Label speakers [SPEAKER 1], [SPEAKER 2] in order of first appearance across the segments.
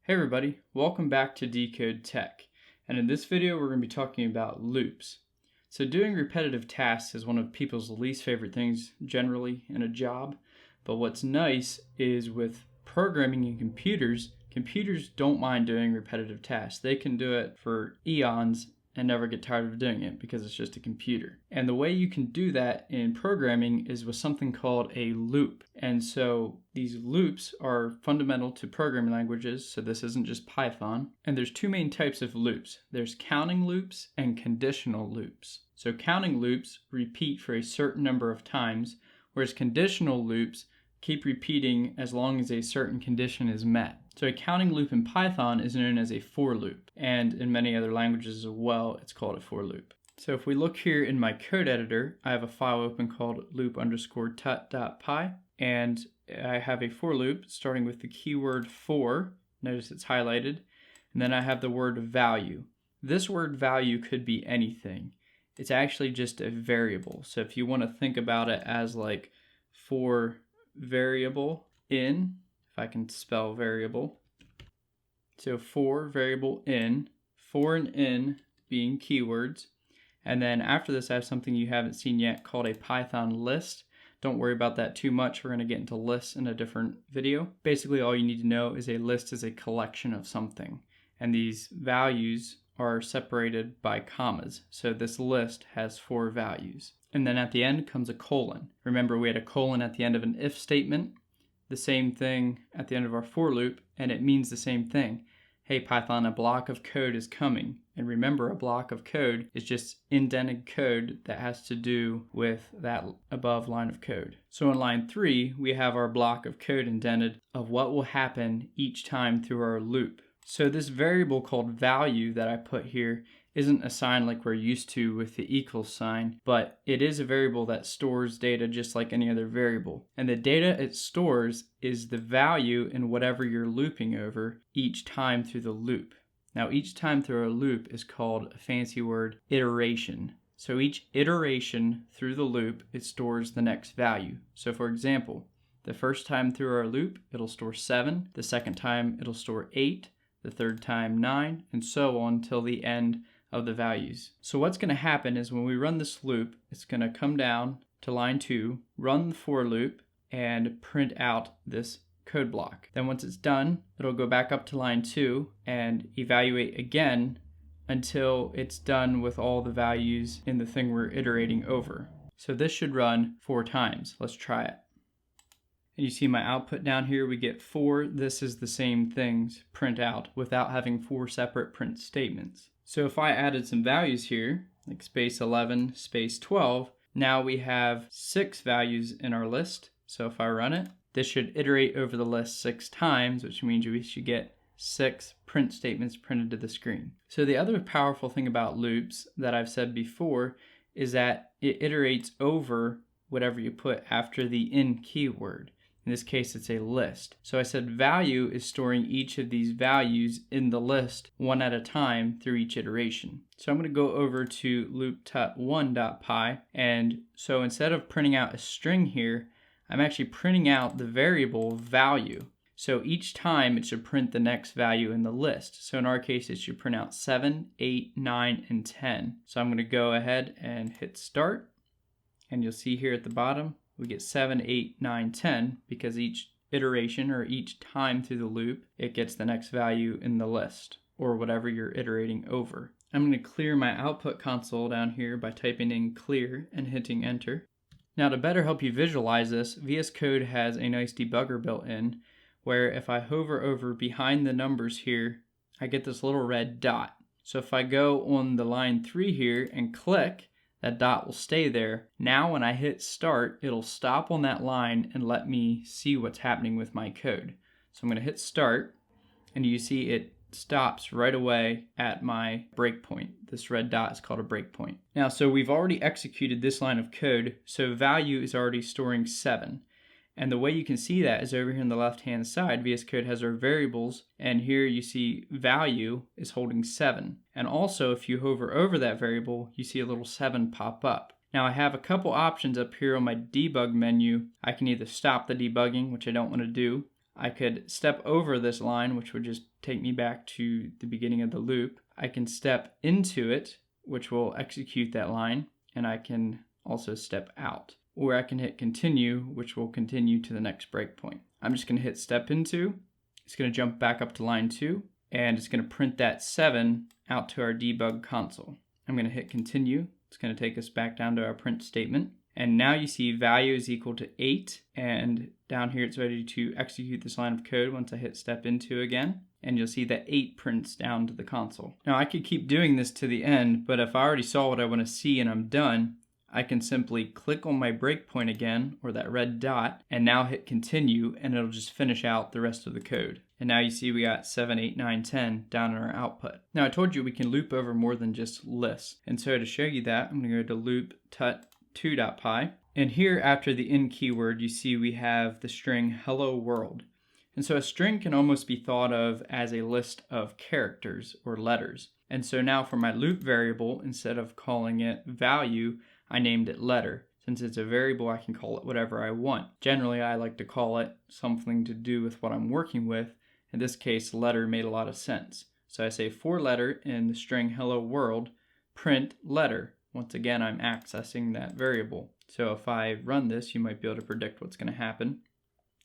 [SPEAKER 1] Hey everybody, welcome back to Decode Tech, and in this video we're going to be talking about loops. So doing repetitive tasks is one of people's least favorite things generally in a job, but what's nice is with programming in computers don't mind doing repetitive tasks. They can do it for eons and never get tired of doing it because it's just a computer. And the way you can do that in programming is with something called a loop. And so these loops are fundamental to programming languages, so this isn't just Python. And there's two main types of loops. There's counting loops and conditional loops. So counting loops repeat for a certain number of times, whereas conditional loops keep repeating as long as a certain condition is met. So a counting loop in Python is known as a for loop, and in many other languages as well, it's called a for loop. So if we look here in my code editor, I have a file open called loop_tut.py, and I have a for loop starting with the keyword for. Notice it's highlighted, and then I have the word value. This word value could be anything. It's actually just a variable. So if you want to think about it as like for variable in, if I can spell variable. So for variable in, for and in being keywords. And then after this I have something you haven't seen yet called a Python list. Don't worry about that too much. We're going to get into lists in a different video. Basically all you need to know is a list is a collection of something. And these values are separated by commas. So this list has 4 values. And then at the end comes a colon. Remember, we had a colon at the end of an if statement, the same thing at the end of our for loop, and it means the same thing. Hey Python, a block of code is coming. And remember, a block of code is just indented code that has to do with that above line of code. So in line 3, we have our block of code indented of what will happen each time through our loop. So this variable called value that I put here isn't a sign like we're used to with the equals sign, but it is a variable that stores data just like any other variable. And the data it stores is the value in whatever you're looping over each time through the loop. Now each time through a loop is called a fancy word, iteration. So each iteration through the loop, it stores the next value. So for example, the first time through our loop, it'll store 7. The second time, it'll store 8. The third time 9, and so on till the end of the values. So what's going to happen is when we run this loop, it's going to come down to line 2, run the for loop, and print out this code block. Then once it's done, it'll go back up to line 2 and evaluate again until it's done with all the values in the thing we're iterating over. So this should run 4 times. Let's try it. And you see my output down here, we get 4. This is the same things print out without having 4 separate print statements. So if I added some values here, like space 11, space 12, now we have 6 values in our list. So if I run it, this should iterate over the list 6 times, which means we should get 6 print statements printed to the screen. So the other powerful thing about loops that I've said before is that it iterates over whatever you put after the in keyword. In this case, it's a list. So I said value is storing each of these values in the list one at a time through each iteration. So I'm going to go over to loop_tut1.py, and so instead of printing out a string here, I'm actually printing out the variable value. So each time it should print the next value in the list. So in our case, it should print out 7, 8, 9, and 10. So I'm going to go ahead and hit start, and you'll see here at the bottom, we get 7, 8, 9, 10 because each iteration or each time through the loop, it gets the next value in the list or whatever you're iterating over. I'm going to clear my output console down here by typing in clear and hitting enter. Now to better help you visualize this, VS Code has a nice debugger built in where if I hover over behind the numbers here, I get this little red dot. So if I go on the line 3 here and click, that dot will stay there. Now when I hit start, it'll stop on that line and let me see what's happening with my code. So I'm going to hit start, and you see it stops right away at my breakpoint. This red dot is called a breakpoint. Now, so we've already executed this line of code, so value is already storing 7. And the way you can see that is over here on the left-hand side, VS Code has our variables, and here you see value is holding 7. And also, if you hover over that variable, you see a little 7 pop up. Now I have a couple options up here on my debug menu. I can either stop the debugging, which I don't want to do. I could step over this line, which would just take me back to the beginning of the loop. I can step into it, which will execute that line, and I can also step out. Or I can hit continue, which will continue to the next breakpoint. I'm just going to hit step into. It's going to jump back up to line 2, and it's going to print that 7 out to our debug console. I'm going to hit continue. It's going to take us back down to our print statement. And now you see value is equal to 8, and down here it's ready to execute this line of code once I hit step into again. And you'll see that 8 prints down to the console. Now I could keep doing this to the end, but if I already saw what I want to see and I'm done, I can simply click on my breakpoint again, or that red dot, and now hit continue, and it'll just finish out the rest of the code. And now you see we got 7, 8, 9, 10 down in our output. Now I told you we can loop over more than just lists. And so to show you that, I'm going to go to loop tut2.py. And here after the in keyword, you see we have the string hello world. And so a string can almost be thought of as a list of characters or letters. And so now for my loop variable, instead of calling it value, I named it letter. Since it's a variable, I can call it whatever I want. Generally, I like to call it something to do with what I'm working with. In this case, letter made a lot of sense. So I say for letter in the string hello world, print letter. Once again, I'm accessing that variable. So if I run this, you might be able to predict what's going to happen.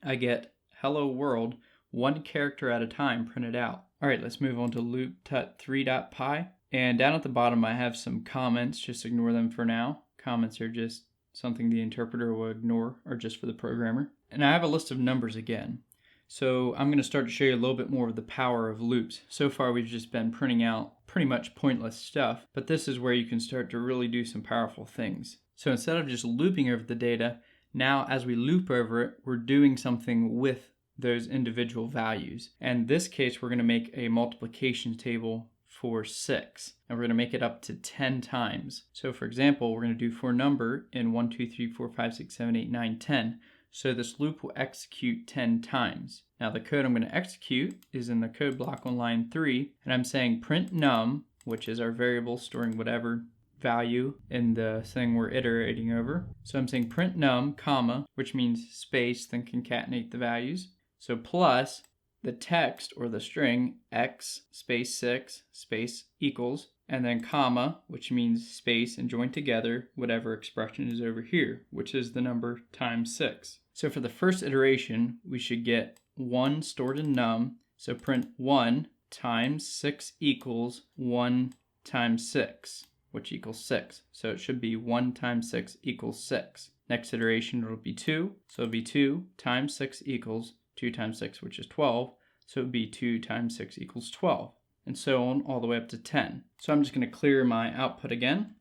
[SPEAKER 1] I get hello world, one character at a time printed out. All right, let's move on to loop tut3.py. And down at the bottom, I have some comments. Just ignore them for now. Comments are just something the interpreter will ignore, or just for the programmer. And I have a list of numbers again. So I'm going to start to show you a little bit more of the power of loops. So far we've just been printing out pretty much pointless stuff, but this is where you can start to really do some powerful things. So instead of just looping over the data, now as we loop over it, we're doing something with those individual values. And in this case, we're going to make a multiplication table for 6, and we're going to make it up to 10 times. So for example, we're going to do for number in 1, 2, 3, 4, 5, 6, 7, 8, 9, 10. So this loop will execute 10 times. Now the code I'm going to execute is in the code block on line 3, and I'm saying print num, which is our variable storing whatever value in the thing we're iterating over. So I'm saying print num, comma, which means space, then concatenate the values. So plus the text or the string x space 6 space equals, and then comma, which means space and join together whatever expression is over here, which is the number times 6. So for the first iteration, we should get 1 stored in num, so print 1 times 6 equals 1 times 6, which equals 6. So it should be 1 times 6 equals 6. Next iteration will be 2, so it'll be 2 times 6 equals 2 times 6, which is 12, so it would be 2 times 6 equals 12, and so on all the way up to 10. So I'm just going to clear my output again,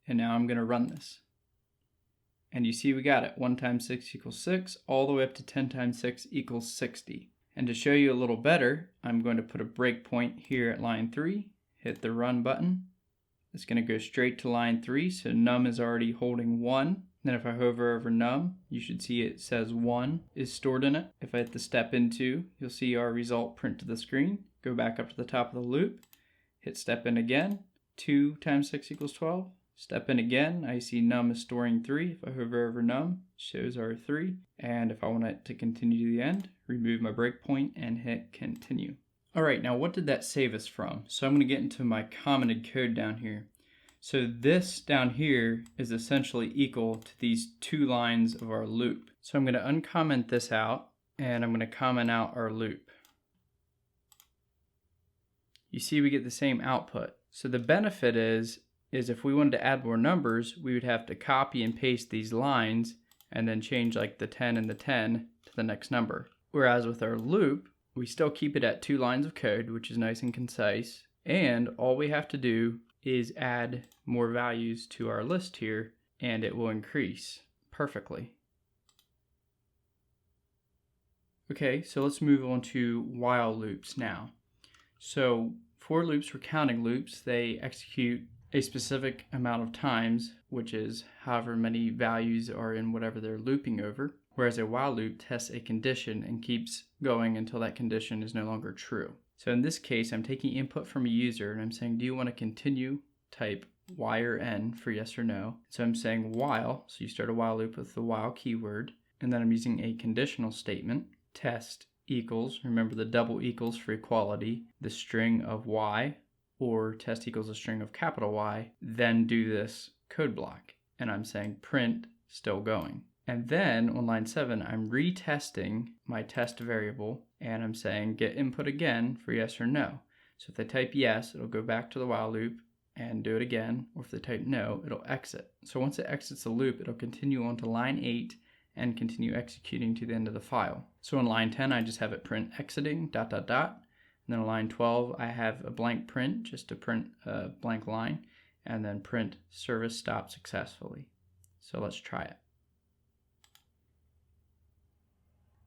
[SPEAKER 1] and now I'm going to run this. And you see we got it, 1 times 6 equals 6, all the way up to 10 times 6 equals 60. And to show you a little better, I'm going to put a breakpoint here at line 3, hit the run button. It's going to go straight to line 3, so num is already holding 1. Then if I hover over num, you should see it says 1 is stored in it. If I hit the step into, you'll see our result print to the screen. Go back up to the top of the loop, hit step in again, 2 times 6 equals 12. Step in again, I see num is storing 3. If I hover over num, it shows our 3. And if I want it to continue to the end, remove my breakpoint and hit continue. All right, now what did that save us from? So I'm going to get into my commented code down here. So this down here is essentially equal to these 2 lines of our loop. So I'm going to uncomment this out, and I'm going to comment out our loop. You see we get the same output. So the benefit is if we wanted to add more numbers, we would have to copy and paste these lines and then change like the 10 and the 10 to the next number. Whereas with our loop, we still keep it at 2 lines of code, which is nice and concise. And all we have to do is add more values to our list here, and it will increase perfectly. Okay, so let's move on to while loops now. So for loops or counting loops, they execute a specific amount of times, which is however many values are in whatever they're looping over, whereas a while loop tests a condition and keeps going until that condition is no longer true. So in this case, I'm taking input from a user and I'm saying, do you want to continue? Type Y or N for yes or no. So I'm saying while, so you start a while loop with the while keyword, and then I'm using a conditional statement, test equals, remember the double equals for equality, the string of y, or test equals a string of capital Y, then do this code block. And I'm saying print still going. And then on line 7, I'm retesting my test variable, and I'm saying get input again for yes or no. So if they type yes, it'll go back to the while loop and do it again, or if they type no, it'll exit. So once it exits the loop, it'll continue on to line 8 and continue executing to the end of the file. So on line 10, I just have it print exiting, ... And then on line 12, I have a blank print just to print a blank line, and then print service stopped successfully. So let's try it.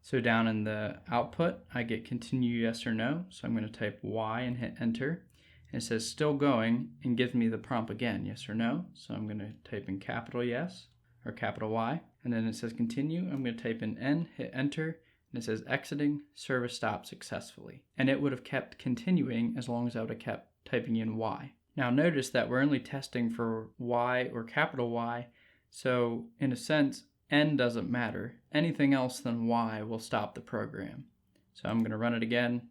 [SPEAKER 1] So down in the output, I get continue yes or no. So I'm going to type Y and hit enter. And it says still going and gives me the prompt again, yes or no. So I'm going to type in capital yes or capital Y. And then it says continue. I'm going to type in N, hit enter. And it says exiting, service stopped successfully. And it would have kept continuing as long as I would have kept typing in Y. Now notice that we're only testing for Y or capital Y. So in a sense, N doesn't matter. Anything else than Y will stop the program. So I'm going to run it again,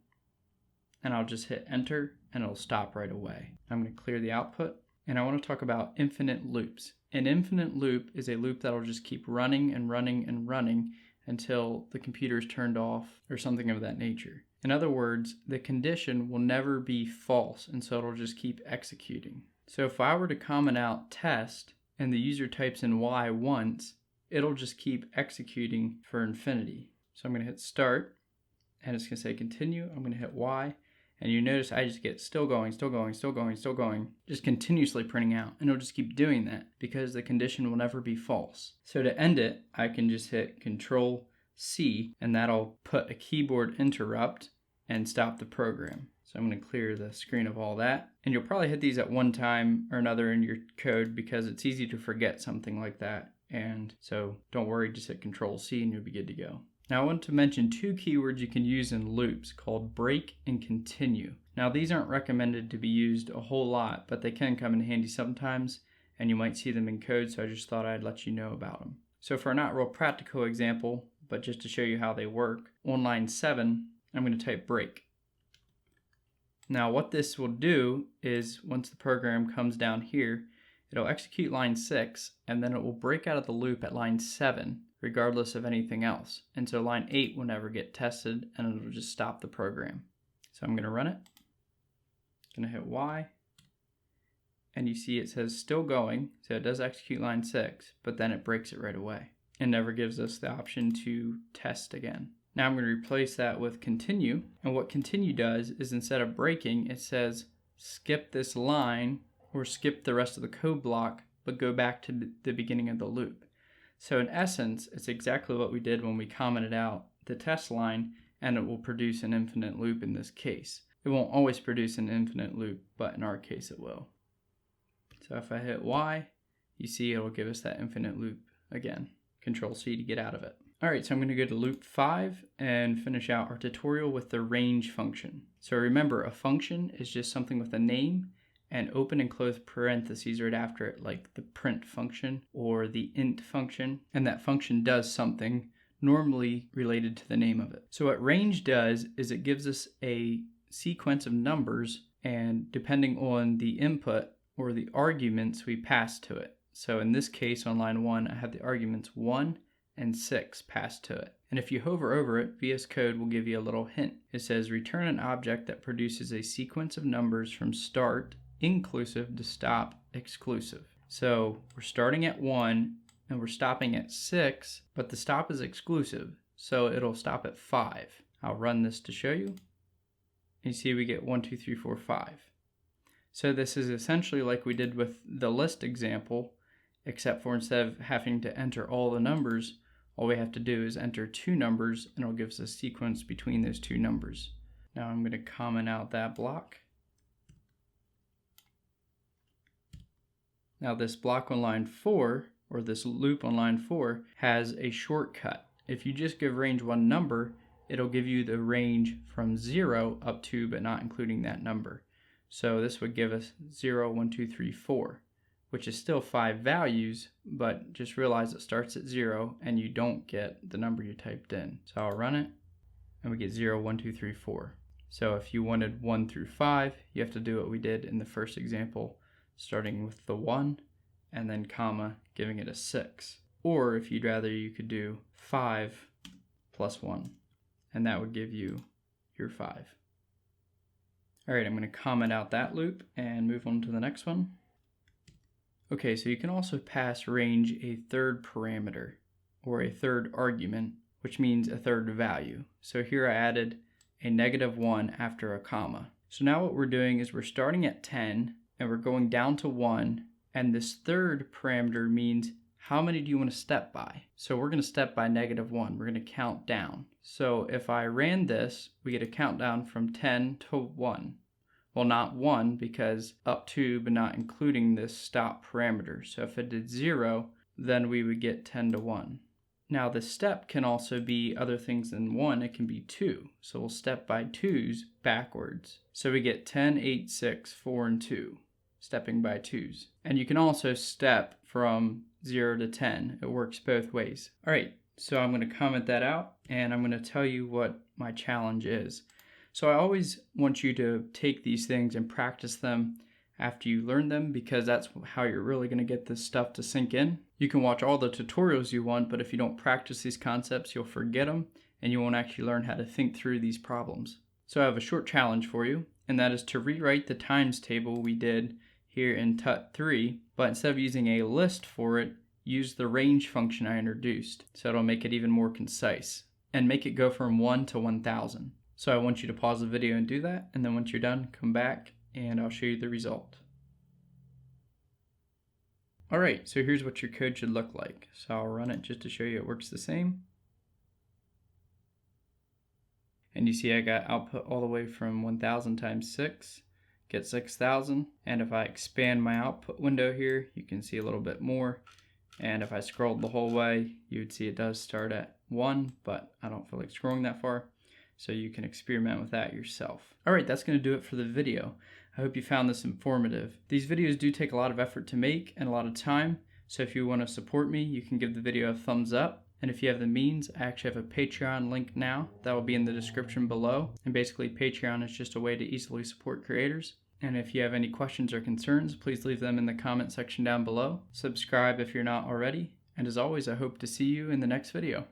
[SPEAKER 1] and I'll just hit enter, and it'll stop right away. I'm going to clear the output, and I want to talk about infinite loops. An infinite loop is a loop that will just keep running and running and running until the computer is turned off or something of that nature. In other words, the condition will never be false, and so it'll just keep executing. So if I were to comment out test, and the user types in Y once, it'll just keep executing for infinity. So I'm going to hit start, and it's going to say continue. I'm going to hit Y, and you notice I just get still going, still going, still going, still going, just continuously printing out. And it'll just keep doing that because the condition will never be false. So to end it, I can just hit Control C, and that'll put a keyboard interrupt and stop the program. So I'm going to clear the screen of all that. And you'll probably hit these at one time or another in your code because it's easy to forget something like that. And so don't worry, just hit Control C and you'll be good to go. Now I want to mention two keywords you can use in loops called break and continue. Now these aren't recommended to be used a whole lot, but they can come in handy sometimes, and you might see them in code, so I just thought I'd let you know about them. So for a not real practical example, but just to show you how they work, on line 7, I'm going to type break. Now what this will do is once the program comes down here, it'll execute line 6, and then it will break out of the loop at line 7, regardless of anything else. And so line 8 will never get tested, and it'll just stop the program. So I'm going to run it. I'm going to hit Y, and you see it says still going, so it does execute line 6, but then it breaks it right away. It never gives us the option to test again. Now I'm going to replace that with continue, and what continue does is instead of breaking, it says skip this line, or skip the rest of the code block, but go back to the beginning of the loop. So in essence, it's exactly what we did when we commented out the test line, and it will produce an infinite loop in this case. It won't always produce an infinite loop, but in our case it will. So if I hit Y, you see it'll give us that infinite loop again. Control C to get out of it. Alright, so I'm going to go to loop 5 and finish out our tutorial with the range function. So remember, a function is just something with a name and open and close parentheses right after it, like the print function or the int function, and that function does something normally related to the name of it. So what range does is it gives us a sequence of numbers, and depending on the input or the arguments we pass to it. So in this case on line 1, I have the arguments 1 and 6 passed to it. And if you hover over it, VS Code will give you a little hint. It says return an object that produces a sequence of numbers from start inclusive to stop exclusive. So we're starting at 1 and we're stopping at 6, but the stop is exclusive, so it'll stop at 5. I'll run this to show you. And you see we get 1, 2, 3, 4, 5. So this is essentially like we did with the list example, except for instead of having to enter all the numbers, all we have to do is enter 2 numbers, and it'll give us a sequence between those 2 numbers. Now I'm going to comment out that block. Now this block on line 4, or this loop on line 4, has a shortcut. If you just give range one number, it'll give you the range from 0 up to, but not including that number. So this would give us 0, 1, 2, 3, 4, which is still 5 values, but just realize it starts at 0 and you don't get the number you typed in. So I'll run it, and we get 0, 1, 2, 3, 4. So if you wanted 1 through 5, you have to do what we did in the first example, starting with the 1 and then comma, giving it a 6. Or if you'd rather, you could do 5 plus 1, and that would give you your 5. All right, I'm going to comment out that loop and move on to the next one. Okay, so you can also pass range a third parameter or a third argument, which means a third value. So here I added a -1 after a comma. So now what we're doing is we're starting at 10 and we're going down to 1, and this third parameter means how many do you want to step by? So we're going to step by -1. We're going to count down. So if I ran this, we get a countdown from 10 to 1. Well, not 1 because up to, but not including this stop parameter. So if it did 0, then we would get 10 to 1. Now the step can also be other things than 1. It can be 2. So we'll step by 2's backwards. So we get 10, 8, 6, 4, and 2. Stepping by 2's. And you can also step from 0 to 10. It works both ways. All right, so I'm going to comment that out, and I'm going to tell you what my challenge is. So I always want you to take these things and practice them after you learn them, because that's how you're really going to get this stuff to sink in. You can watch all the tutorials you want, but if you don't practice these concepts, you'll forget them, and you won't actually learn how to think through these problems. So I have a short challenge for you, and that is to rewrite the times table we did here in Tut 3, but instead of using a list for it, use the range function I introduced. So it'll make it even more concise, and make it go from 1 to 1,000. So I want you to pause the video and do that, and then once you're done, come back and I'll show you the result. Alright, so here's what your code should look like. So I'll run it just to show you it works the same. And you see I got output all the way from 1,000 times 6, get 6,000. And if I expand my output window here, you can see a little bit more. And if I scrolled the whole way, you would see it does start at 1, but I don't feel like scrolling that far. So you can experiment with that yourself. Alright, that's going to do it for the video. I hope you found this informative. These videos do take a lot of effort to make and a lot of time, so if you want to support me, you can give the video a thumbs up. And if you have the means, I actually have a Patreon link now. That will be in the description below. And basically, Patreon is just a way to easily support creators. And if you have any questions or concerns, please leave them in the comment section down below. Subscribe if you're not already. And as always, I hope to see you in the next video.